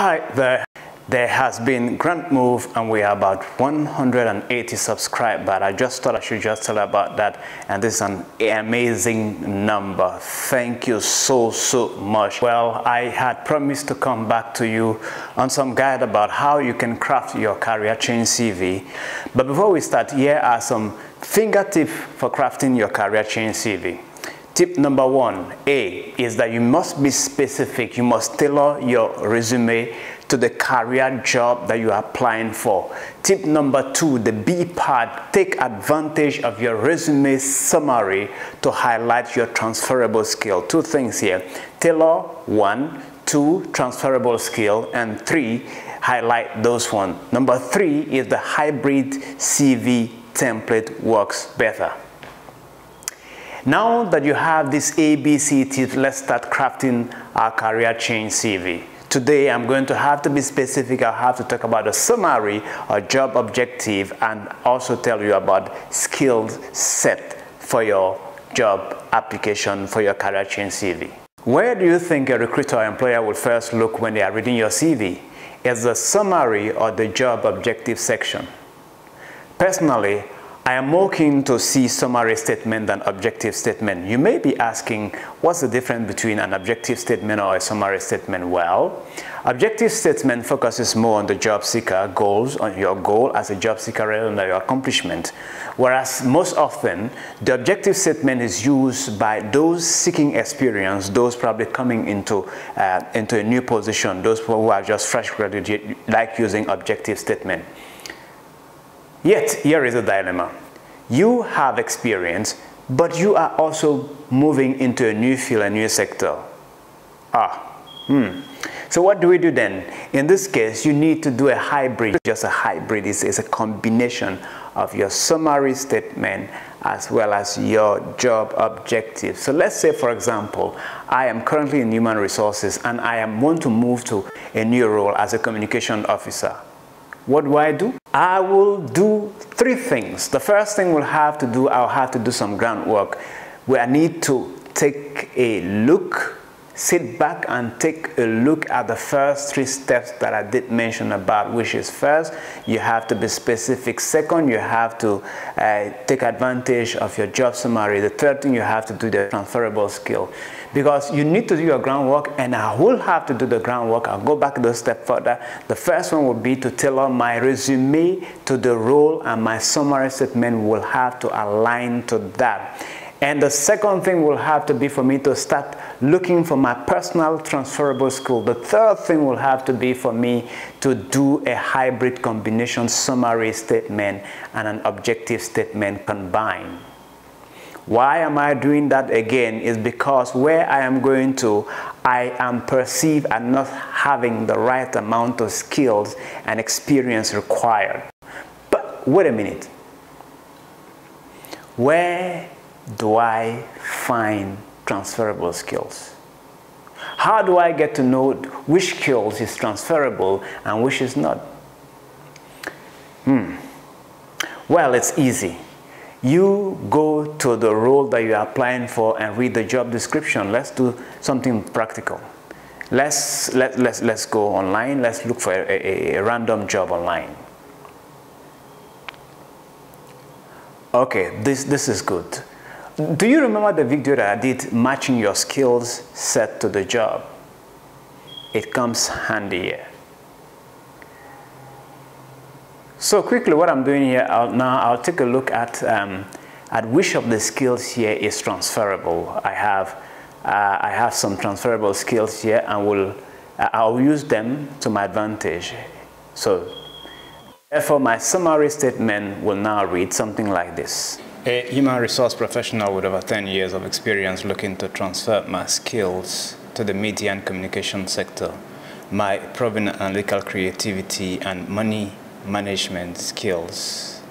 Hi there. There has been grand move and we are about 180 subscribers. I just thought I should just tell you about that, and this is an amazing number. Thank you so much. Well, I had promised to come back to you on some guide about how you can craft your career change CV. But before we start, here are some fingertips for crafting your career change CV. Tip number 1A is that you must be specific. You must tailor your resume to the career job that you are applying for. Tip number 2, the B part, take advantage of your resume summary to highlight your transferable skill. Two things here: tailor 1, 2, transferable skill, and 3, highlight those ones. Number 3 is the hybrid CV template works better. Now that you have this ABC tips, let's start crafting our career change CV. Today, I'm going to have to be specific. I'll have to talk about a summary or job objective and also tell you about skills set for your job application for your career change CV. Where do you think a recruiter or employer will first look when they are reading your CV? Is the summary or the job objective section? Personally, I am more keen to see summary statement than objective statement. You may be asking, what's the difference between an objective statement or a summary statement? Well, objective statement focuses more on the job seeker goals, on your goal as a job seeker rather than your accomplishment. Whereas most often, the objective statement is used by those seeking experience, those probably coming into a new position, those who are just fresh graduates, like using objective statement. Yet, here is a dilemma. You have experience, but you are also moving into a new field, a new sector. So what do we do then? In this case, you need to do a hybrid. Just a hybrid is a combination of your summary statement as well as your job objective. So let's say, for example, I am currently in human resources and I want to move to a new role as a communication officer. What do? I will do 3 things. The first thing I'll have to do some groundwork where I need to take a look, sit back and take a look at the first 3 steps that I did mention about, which is first, you have to be specific. Second, you have to take advantage of your job summary. The third thing, you have to do the transferable skill. Because you need to do your groundwork, and I will have to do the groundwork. I'll go back a step further. The first one would be to tailor my resume to the role, and my summary statement will have to align to that. And the second thing will have to be for me to start looking for my personal transferable skill. The third thing will have to be for me to do a hybrid combination summary statement and an objective statement combined. Why am I doing that again? Is because where I am going to, I am perceived as not having the right amount of skills and experience required. But wait a minute. Where do I find transferable skills? How do I get to know which skills is transferable and which is not? Well, it's easy. You go to the role that you are applying for and read the job description. Let's do something practical. Let's go online. Let's look for a random job online. Okay, this is good. Do you remember the video that I did matching your skills set to the job? It comes handy here. So quickly, what I'm doing here, I'll take a look at which of the skills here is transferable. I have some transferable skills here, and I'll use them to my advantage. So therefore, my summary statement will now read something like this. A human resource professional with over 10 years of experience looking to transfer my skills to the media and communication sector. My proven analytical creativity and money management skills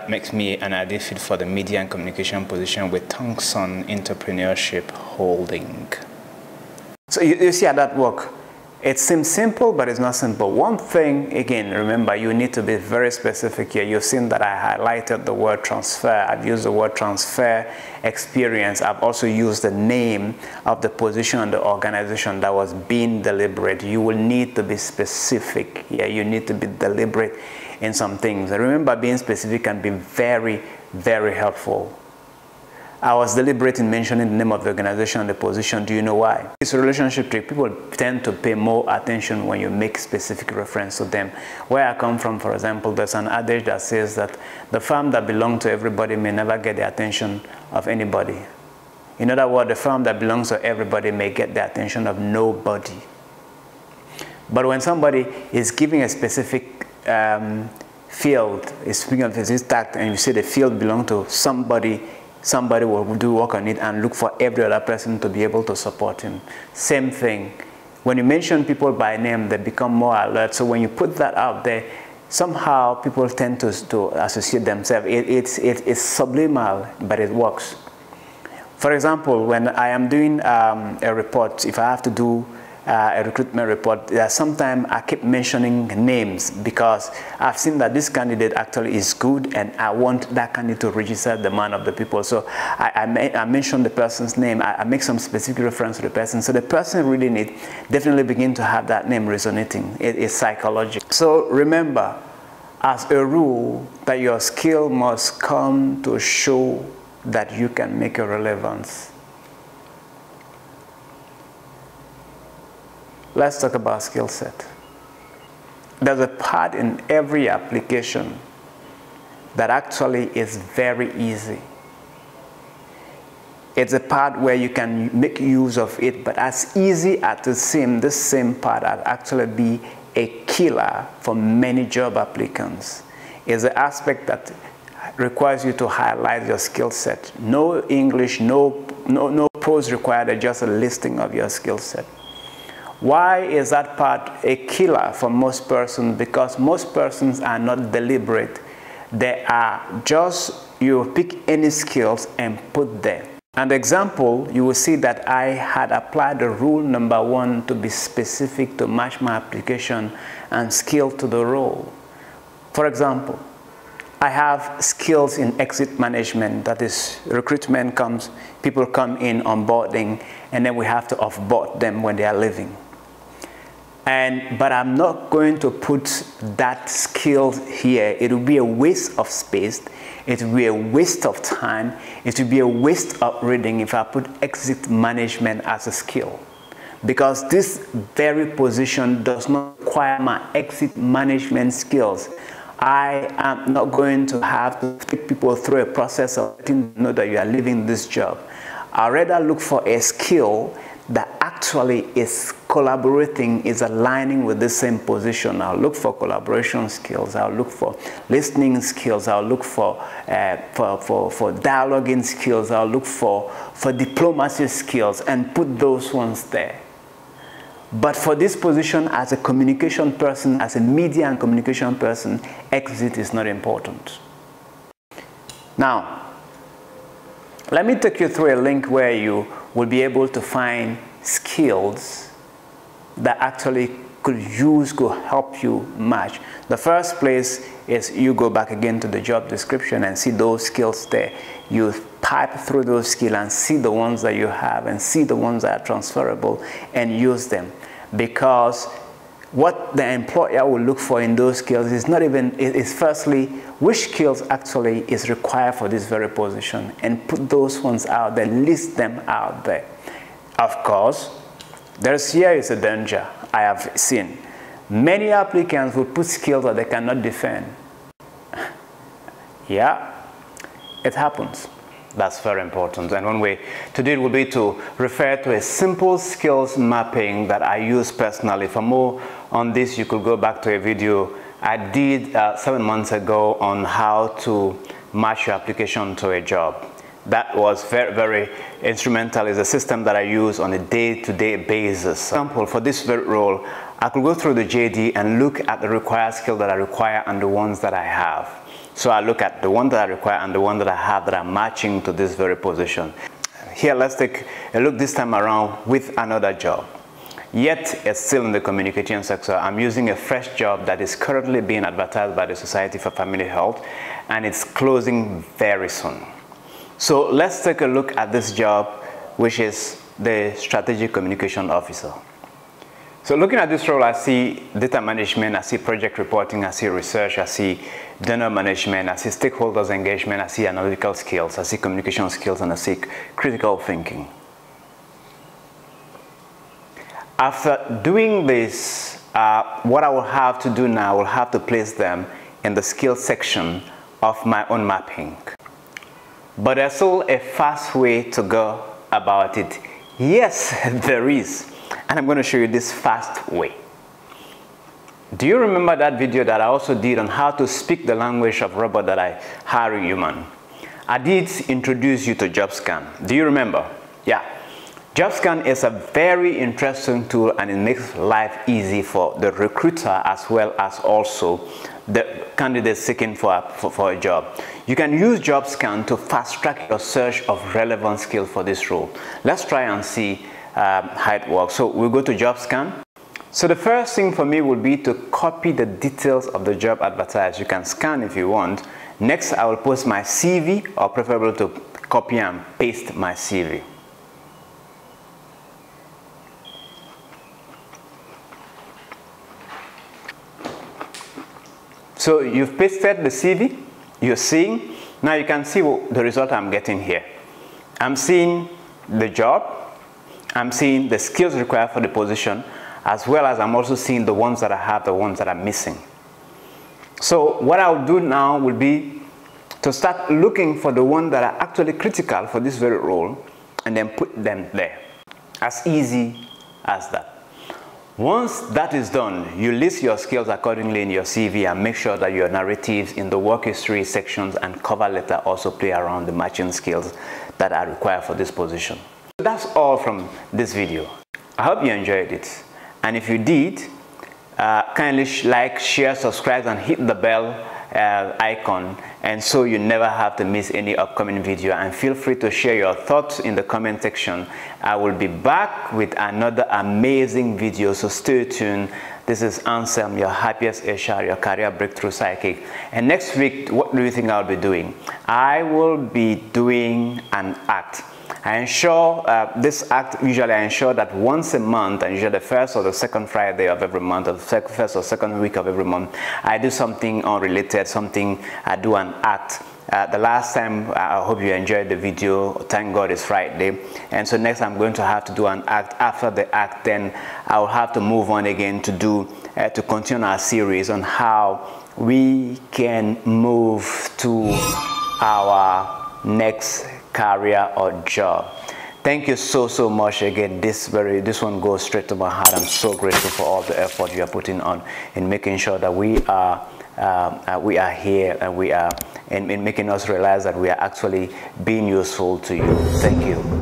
makes me an ideal fit for the media and communication position with Tungson Entrepreneurship Holding. So you see how that works. It seems simple, but it's not simple. One thing, again, remember, you need to be very specific here. You've seen that I highlighted the word transfer. I've used the word transfer experience. I've also used the name of the position and the organization that was being deliberate. You will need to be specific here. You need to be deliberate in some things. Remember, being specific can be very, very helpful. I was deliberate in mentioning the name of the organization and the position. Do you know why? It's a relationship trick. People tend to pay more attention when you make specific reference to them. Where I come from, for example, there's an adage that says that the farm that belongs to everybody may never get the attention of anybody. In other words, the farm that belongs to everybody may get the attention of nobody. But when somebody is giving a specific field, is speaking of this tact, and you say the field belongs to somebody, somebody will do work on it and look for every other person to be able to support him. Same thing. When you mention people by name, they become more alert. So when you put that out there, somehow people tend to associate themselves. It's subliminal, but it works. For example, when I am doing a report, if I have to do a recruitment report, sometimes I keep mentioning names because I've seen that this candidate actually is good and I want that candidate to register the mind of the people. So I mention the person's name. I make some specific reference to the person. So the person reading it definitely begin to have that name resonating. It is psychological. So remember, as a rule, that your skill must come to show that you can make a relevance. Let's talk about skill set. There's a part in every application that actually is very easy. It's a part where you can make use of it, but as easy as it seems, this same part will actually be a killer for many job applicants. It's the aspect that requires you to highlight your skill set. No English, no prose required, just a listing of your skill set. Why is that part a killer for most persons? Because most persons are not deliberate. They are just, you pick any skills and put them. And example, you will see that I had applied the rule number 1 to be specific to match my application and skill to the role. For example, I have skills in exit management. That is, recruitment comes, people come in onboarding, and then we have to offboard them when they are leaving. But I'm not going to put that skill here. It will be a waste of space. It will be a waste of time. It will be a waste of reading if I put exit management as a skill. Because this very position does not require my exit management skills. I am not going to have to take people through a process of letting them know that you are leaving this job. I'd rather look for a skill that actually is collaborating, is aligning with the same position. I'll look for collaboration skills. I'll look for listening skills. I'll look for dialoguing skills. I'll look for diplomacy skills and put those ones there. But for this position as a communication person, as a media and communication person, exit is not important. Now, let me take you through a link where you will be able to find skills that actually could help you match. The first place is you go back again to the job description and see those skills there. You pipe through those skills and see the ones that you have and see the ones that are transferable and use them. Because what the employer will look for in those skills is not even, is firstly, which skills actually is required for this very position, and put those ones out there, list them out there. Of course, here is a danger I have seen. Many applicants will put skills that they cannot defend. Yeah, it happens. That's very important. And one way to do it will be to refer to a simple skills mapping that I use personally. For more on this, you could go back to a video I did 7 months ago on how to match your application to a job. That was very, very instrumental. It's a system that I use on a day-to-day basis. For example, for this very role, I could go through the JD and look at the required skill that I require and the ones that I have. So I look at the one that I require and the one that I have that are matching to this very position. Here, let's take a look this time around with another job. yet it's still in the communication sector. I'm using a fresh job that is currently being advertised by the Society for Family Health, and it's closing very soon. So let's take a look at this job, which is the Strategic Communication Officer. So looking at this role, I see data management, I see project reporting, I see research, I see donor management, I see stakeholders engagement, I see analytical skills, I see communication skills, and I see critical thinking. After doing this, what I will have to do now, I will have to place them in the skills section of my own mapping. But there's still a fast way to go about it. Yes, there is. And I'm going to show you this fast way. Do you remember that video that I also did on how to speak the language of robot that I hire human? I did introduce you to JobScan. Do you remember? Yeah. JobScan is a very interesting tool, and it makes life easy for the recruiter as well as also the candidate seeking for a job. You can use JobScan to fast track your search of relevant skills for this role. Let's try and see how it works. So we'll go to JobScan. So the first thing for me would be to copy the details of the job advertised. You can scan if you want. Next, I will post my CV, or preferably to copy and paste my CV. So you've pasted the CV, you're seeing. Now you can see the result I'm getting here. I'm seeing the job, I'm seeing the skills required for the position, as well as I'm also seeing the ones that I have, the ones that I'm missing. So what I'll do now will be to start looking for the ones that are actually critical for this very role, and then put them there. As easy as that. Once that is done, you list your skills accordingly in your CV, and make sure that your narratives in the work history sections and cover letter also play around the matching skills that are required for this position. So that's all from this video. I hope you enjoyed it. And if you did, kindly like, share, subscribe, and hit the bell icon, and so you never have to miss any upcoming video. And feel free to share your thoughts in the comment section. I will be back with another amazing video, so stay tuned. This is Ansem, your happiest HR, your career breakthrough psychic. And next week, what do you think I'll be doing? I will be doing an act. I ensure this act, usually I ensure that once a month, and usually the first or the second Friday of every month, or the first or second week of every month, I do something unrelated, I do an act. The last time, I hope you enjoyed the video. Thank God it's Friday. And so next I'm going to have to do an act. After the act, then I'll have to move on again to continue our series on how we can move to our next career or job. Thank you so much again. This one goes straight to my heart. I'm so grateful for all the effort you are putting on in making sure that we are here, and we are in making us realize that we are actually being useful to you. Thank you.